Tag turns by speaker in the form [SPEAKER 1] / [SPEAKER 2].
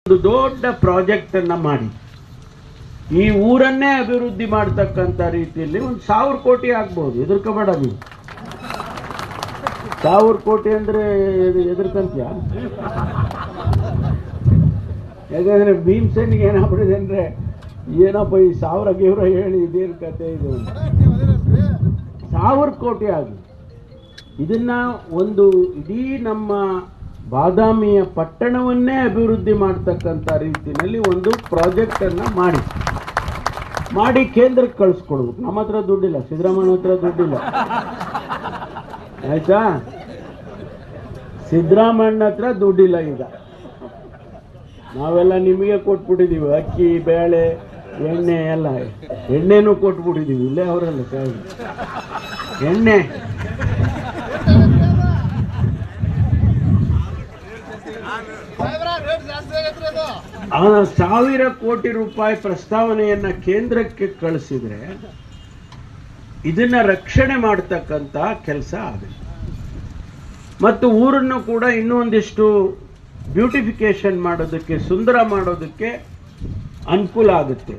[SPEAKER 1] ಒಂದು ದೊಡ್ಡ ಪ್ರಾಜೆಕ್ಟ್ ಅನ್ನ ಮಾಡಿ ಈ ಊರನ್ನೇ ಅಭಿವೃದ್ಧಿ ಮಾಡತಕ್ಕಂತ ರೀತಿಯಲ್ಲಿ 1,000 ಕೋಟಿ ಆಗ್ಬಹುದು. ಎದುರ್ಕೋಬೇಡ ನೀವು. 1,000 ಕೋಟಿ ಅಂದ್ರೆ ಎದುರ್ಕಂತೀಯ? ಯಾಕಂದ್ರೆ ಭೀಮಸೇನಿಗೆ ಏನಾಗ್ಬಿಟ್ಟಿದೆ ಅಂದ್ರೆ ಏನಪ್ಪ ಈ 1,000 ಗೀವ್ರ ಹೇಳಿ ಇದೇನು ಕತೆ ಇದು. 1,000 ಕೋಟಿ ಆಗಿ ಇದನ್ನ ಒಂದು ಇಡೀ ನಮ್ಮ ಬಾದಾಮಿಯ ಪಟ್ಟಣವನ್ನೇ ಅಭಿವೃದ್ಧಿ ಮಾಡತಕ್ಕಂಥ ರೀತಿಯಲ್ಲಿ ಒಂದು ಪ್ರಾಜೆಕ್ಟ್ ಅನ್ನ ಮಾಡಿ ಕೇಂದ್ರಕ್ಕೆ ಕಳಿಸ್ಕೊಡ್ಬೇಕು. ನಮ್ಮ ಹತ್ರ ದುಡ್ಡಿಲ್ಲ, ಸಿದ್ದರಾಮಯ್ಯ ಹತ್ರ ದುಡ್ಡಿಲ್ಲ, ಆಯ್ತಾ? ಸಿದ್ದರಾಮಯ್ಯ ಹತ್ರ ದುಡ್ಡಿಲ್ಲ. ಈಗ ನಾವೆಲ್ಲ ನಿಮಗೆ ಕೊಟ್ಬಿಟ್ಟಿದ್ದೀವಿ, ಅಕ್ಕಿ ಬೇಳೆ ಎಣ್ಣೆ ಎಲ್ಲ. ಎಣ್ಣೆನೂ ಕೊಟ್ಬಿಟ್ಟಿದ್ದೀವಿ, ಇಲ್ಲೇ ಅವರಲ್ಲ ಕಾಯಿ ಎಣ್ಣೆ. 1,000 ಕೋಟಿ ರೂಪಾಯಿ ಪ್ರಸ್ತಾವನೆಯನ್ನ ಕೇಂದ್ರಕ್ಕೆ ಕಳಿಸಿದ್ರೆ ಇದನ್ನ ರಕ್ಷಣೆ ಮಾಡತಕ್ಕಂತ ಕೆಲಸ ಆಗುತ್ತೆ. ಮತ್ತು ಊರನ್ನು ಕೂಡ ಇನ್ನೂ ಒಂದಿಷ್ಟು ಬ್ಯೂಟಿಫಿಕೇಶನ್ ಮಾಡೋದಕ್ಕೆ, ಸುಂದರ ಮಾಡೋದಕ್ಕೆ ಅನುಕೂಲ ಆಗುತ್ತೆ.